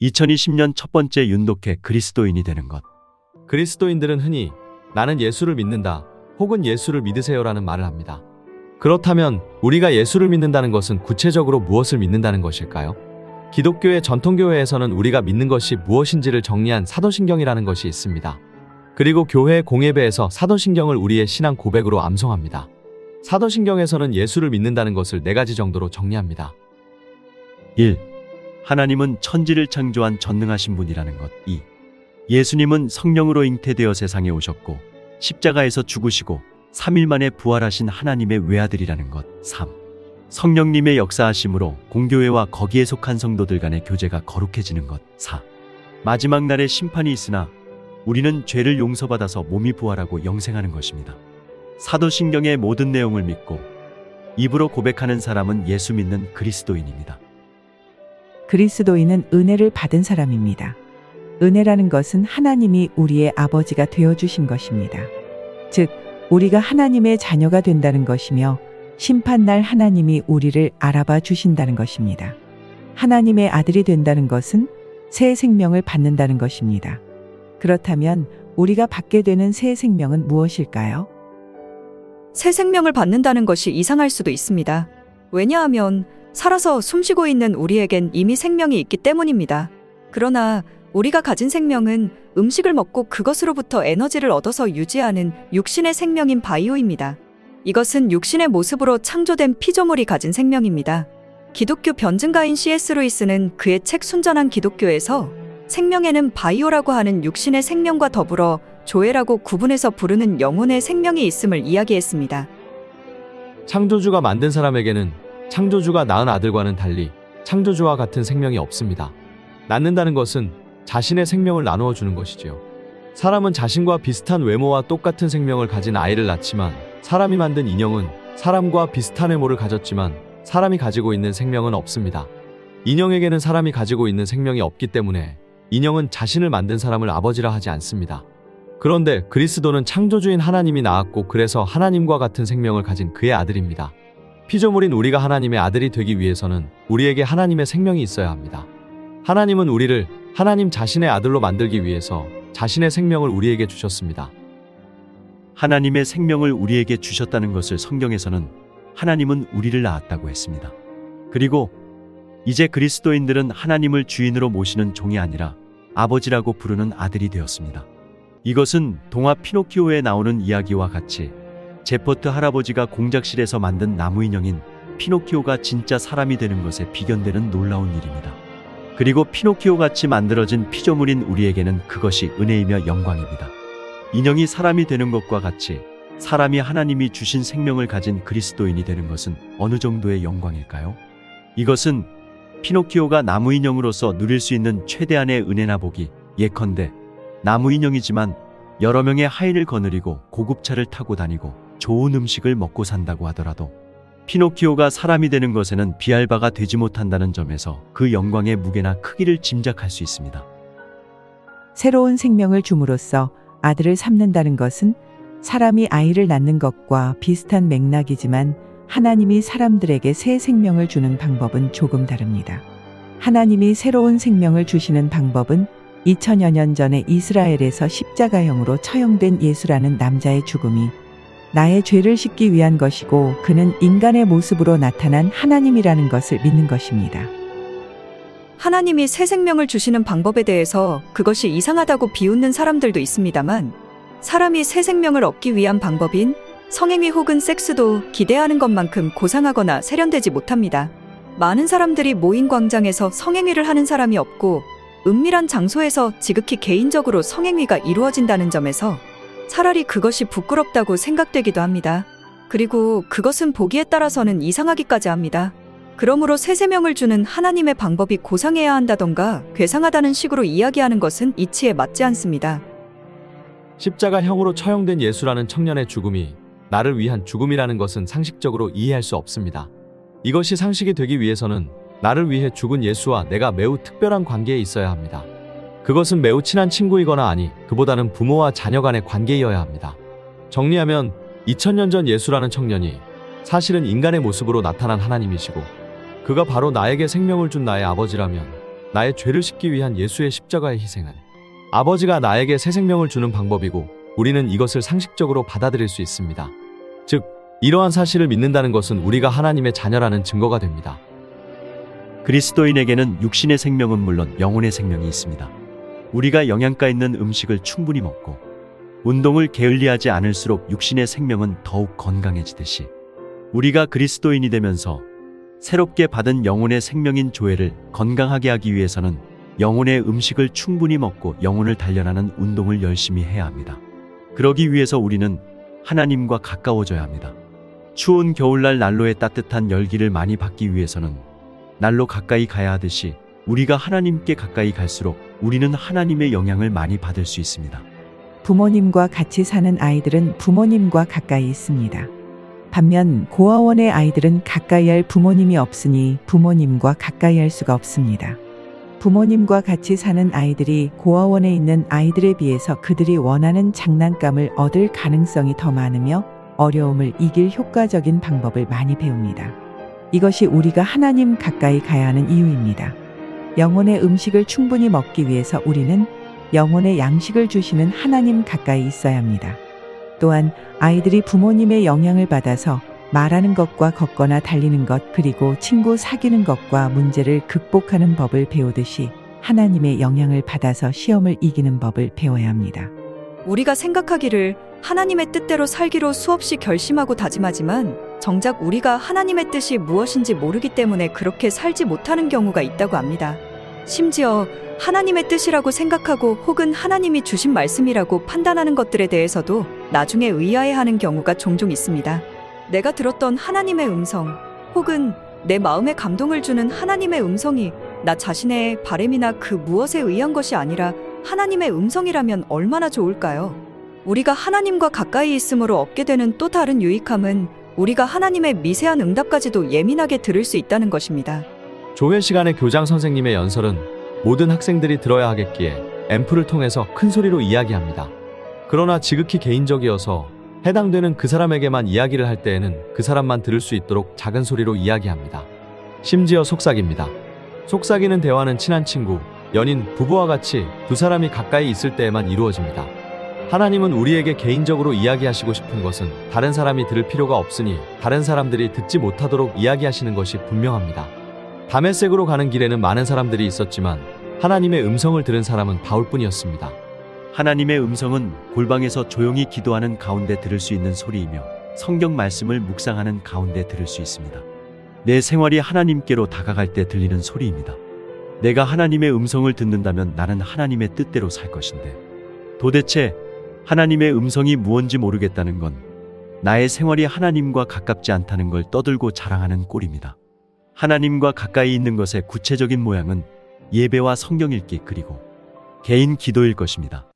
2020년 첫 번째 윤독해 그리스도인이 되는 것. 그리스도인들은 흔히 나는 예수를 믿는다 혹은 예수를 믿으세요라는 말을 합니다. 그렇다면 우리가 예수를 믿는다는 것은 구체적으로 무엇을 믿는다는 것일까요? 기독교의 전통교회에서는 우리가 믿는 것이 무엇인지를 정리한 사도신경이라는 것이 있습니다. 그리고 교회 공예배에서 사도신경을 우리의 신앙 고백으로 암송합니다. 사도신경에서는 예수를 믿는다는 것을 4가지 정도로 정리합니다. 1. 하나님은 천지를 창조한 전능하신 분이라는 것. 2. 예수님은 성령으로 잉태되어 세상에 오셨고 십자가에서 죽으시고 3일 만에 부활하신 하나님의 외아들이라는 것. 3. 성령님의 역사하심으로 공교회와 거기에 속한 성도들 간의 교제가 거룩해지는 것. 4. 마지막 날에 심판이 있으나 우리는 죄를 용서받아서 몸이 부활하고 영생하는 것입니다. 사도신경의 모든 내용을 믿고 입으로 고백하는 사람은 예수 믿는 그리스도인입니다. 그리스도인은 은혜를 받은 사람입니다. 은혜라는 것은 하나님이 우리의 아버지가 되어주신 것입니다. 즉, 우리가 하나님의 자녀가 된다는 것이며 심판날 하나님이 우리를 알아봐 주신다는 것입니다. 하나님의 아들이 된다는 것은 새 생명을 받는다는 것입니다. 그렇다면 우리가 받게 되는 새 생명은 무엇일까요? 새 생명을 받는다는 것이 이상할 수도 있습니다. 왜냐하면 살아서 숨쉬고 있는 우리에겐 이미 생명이 있기 때문입니다. 그러나 우리가 가진 생명은 음식을 먹고 그것으로부터 에너지를 얻어서 유지하는 육신의 생명인 바이오입니다. 이것은 육신의 모습으로 창조된 피조물이 가진 생명입니다. 기독교 변증가인 C.S. 루이스는 그의 책 순전한 기독교에서 생명에는 바이오라고 하는 육신의 생명과 더불어 조에라고 구분해서 부르는 영혼의 생명이 있음을 이야기했습니다. 창조주가 만든 사람에게는 창조주가 낳은 아들과는 달리 창조주와 같은 생명이 없습니다. 낳는다는 것은 자신의 생명을 나누어 주는 것이지요. 사람은 자신과 비슷한 외모와 똑같은 생명을 가진 아이를 낳지만 사람이 만든 인형은 사람과 비슷한 외모를 가졌지만 사람이 가지고 있는 생명은 없습니다. 인형에게는 사람이 가지고 있는 생명이 없기 때문에 인형은 자신을 만든 사람을 아버지라 하지 않습니다. 그런데 그리스도는 창조주인 하나님이 낳았고 그래서 하나님과 같은 생명을 가진 그의 아들입니다. 피조물인 우리가 하나님의 아들이 되기 위해서는 우리에게 하나님의 생명이 있어야 합니다. 하나님은 우리를 하나님 자신의 아들로 만들기 위해서 자신의 생명을 우리에게 주셨습니다. 하나님의 생명을 우리에게 주셨다는 것을 성경에서는 하나님은 우리를 낳았다고 했습니다. 그리고 이제 그리스도인들은 하나님을 주인으로 모시는 종이 아니라 아버지라고 부르는 아들이 되었습니다. 이것은 동화 피노키오에 나오는 이야기와 같이 제퍼트 할아버지가 공작실에서 만든 나무 인형인 피노키오가 진짜 사람이 되는 것에 비견되는 놀라운 일입니다. 그리고 피노키오같이 만들어진 피조물인 우리에게는 그것이 은혜이며 영광입니다. 인형이 사람이 되는 것과 같이 사람이 하나님이 주신 생명을 가진 그리스도인이 되는 것은 어느 정도의 영광일까요? 이것은 피노키오가 나무 인형으로서 누릴 수 있는 최대한의 은혜나 복이, 예컨대 나무 인형이지만 여러 명의 하인을 거느리고 고급차를 타고 다니고 좋은 음식을 먹고 산다고 하더라도 피노키오가 사람이 되는 것에는 비할 바가 되지 못한다는 점에서 그 영광의 무게나 크기를 짐작할 수 있습니다. 새로운 생명을 줌으로써 아들을 삼는다는 것은 사람이 아이를 낳는 것과 비슷한 맥락이지만 하나님이 사람들에게 새 생명을 주는 방법은 조금 다릅니다. 하나님이 새로운 생명을 주시는 방법은 2000여 년 전에 이스라엘에서 십자가형으로 처형된 예수라는 남자의 죽음이 나의 죄를 씻기 위한 것이고 그는 인간의 모습으로 나타난 하나님이라는 것을 믿는 것입니다. 하나님이 새 생명을 주시는 방법에 대해서 그것이 이상하다고 비웃는 사람들도 있습니다만 사람이 새 생명을 얻기 위한 방법인 성행위 혹은 섹스도 기대하는 것만큼 고상하거나 세련되지 못합니다. 많은 사람들이 모인 광장에서 성행위를 하는 사람이 없고 은밀한 장소에서 지극히 개인적으로 성행위가 이루어진다는 점에서 차라리 그것이 부끄럽다고 생각되기도 합니다. 그리고 그것은 보기에 따라서는 이상하기까지 합니다. 그러므로 새 생명을 주는 하나님의 방법이 고상해야 한다던가 괴상하다는 식으로 이야기하는 것은 이치에 맞지 않습니다. 십자가형으로 처형된 예수라는 청년의 죽음이 나를 위한 죽음이라는 것은 상식적으로 이해할 수 없습니다. 이것이 상식이 되기 위해서는 나를 위해 죽은 예수와 내가 매우 특별한 관계에 있어야 합니다. 그것은 매우 친한 친구이거나 아니 그보다는 부모와 자녀 간의 관계이어야 합니다. 정리하면 2000년 전 예수라는 청년이 사실은 인간의 모습으로 나타난 하나님이시고 그가 바로 나에게 생명을 준 나의 아버지라면 나의 죄를 씻기 위한 예수의 십자가의 희생은 아버지가 나에게 새 생명을 주는 방법이고 우리는 이것을 상식적으로 받아들일 수 있습니다. 즉, 이러한 사실을 믿는다는 것은 우리가 하나님의 자녀라는 증거가 됩니다. 그리스도인에게는 육신의 생명은 물론 영혼의 생명이 있습니다. 우리가 영양가 있는 음식을 충분히 먹고 운동을 게을리하지 않을수록 육신의 생명은 더욱 건강해지듯이 우리가 그리스도인이 되면서 새롭게 받은 영혼의 생명인 조회를 건강하게 하기 위해서는 영혼의 음식을 충분히 먹고 영혼을 단련하는 운동을 열심히 해야 합니다. 그러기 위해서 우리는 하나님과 가까워져야 합니다. 추운 겨울날 난로의 따뜻한 열기를 많이 받기 위해서는 난로 가까이 가야 하듯이 우리가 하나님께 가까이 갈수록 우리는 하나님의 영향을 많이 받을 수 있습니다. 부모님과 같이 사는 아이들은 부모님과 가까이 있습니다. 반면 고아원의 아이들은 가까이 할 부모님이 없으니 부모님과 가까이 할 수가 없습니다. 부모님과 같이 사는 아이들이 고아원에 있는 아이들에 비해서 그들이 원하는 장난감을 얻을 가능성이 더 많으며 어려움을 이길 효과적인 방법을 많이 배웁니다. 이것이 우리가 하나님 가까이 가야 하는 이유입니다. 영혼의 음식을 충분히 먹기 위해서 우리는 영혼의 양식을 주시는 하나님 가까이 있어야 합니다. 또한 아이들이 부모님의 영향을 받아서 말하는 것과 걷거나 달리는 것 그리고 친구 사귀는 것과 문제를 극복하는 법을 배우듯이 하나님의 영향을 받아서 시험을 이기는 법을 배워야 합니다. 우리가 생각하기를 하나님의 뜻대로 살기로 수없이 결심하고 다짐하지만 정작 우리가 하나님의 뜻이 무엇인지 모르기 때문에 그렇게 살지 못하는 경우가 있다고 합니다. 심지어 하나님의 뜻이라고 생각하고 혹은 하나님이 주신 말씀이라고 판단하는 것들에 대해서도 나중에 의아해하는 경우가 종종 있습니다. 내가 들었던 하나님의 음성 혹은 내 마음에 감동을 주는 하나님의 음성이 나 자신의 바램이나 그 무엇에 의한 것이 아니라 하나님의 음성이라면 얼마나 좋을까요? 우리가 하나님과 가까이 있음으로 얻게 되는 또 다른 유익함은 우리가 하나님의 미세한 응답까지도 예민하게 들을 수 있다는 것입니다. 조회 시간에 교장 선생님의 연설은 모든 학생들이 들어야 하겠기에 앰프를 통해서 큰 소리로 이야기합니다. 그러나 지극히 개인적이어서 해당되는 그 사람에게만 이야기를 할 때에는 그 사람만 들을 수 있도록 작은 소리로 이야기합니다. 심지어 속삭입니다. 속삭이는 대화는 친한 친구, 연인, 부부와 같이 두 사람이 가까이 있을 때에만 이루어집니다. 하나님은 우리에게 개인적으로 이야기하시고 싶은 것은 다른 사람이 들을 필요가 없으니 다른 사람들이 듣지 못하도록 이야기하시는 것이 분명합니다. 다메섹으로 가는 길에는 많은 사람들이 있었지만 하나님의 음성을 들은 사람은 바울뿐이었습니다. 하나님의 음성은 골방에서 조용히 기도하는 가운데 들을 수 있는 소리이며 성경 말씀을 묵상하는 가운데 들을 수 있습니다. 내 생활이 하나님께로 다가갈 때 들리는 소리입니다. 내가 하나님의 음성을 듣는다면 나는 하나님의 뜻대로 살 것인데 도대체 하나님의 음성이 무언지 모르겠다는 건 나의 생활이 하나님과 가깝지 않다는 걸 떠들고 자랑하는 꼴입니다. 하나님과 가까이 있는 것의 구체적인 모양은 예배와 성경 읽기 그리고 개인 기도일 것입니다.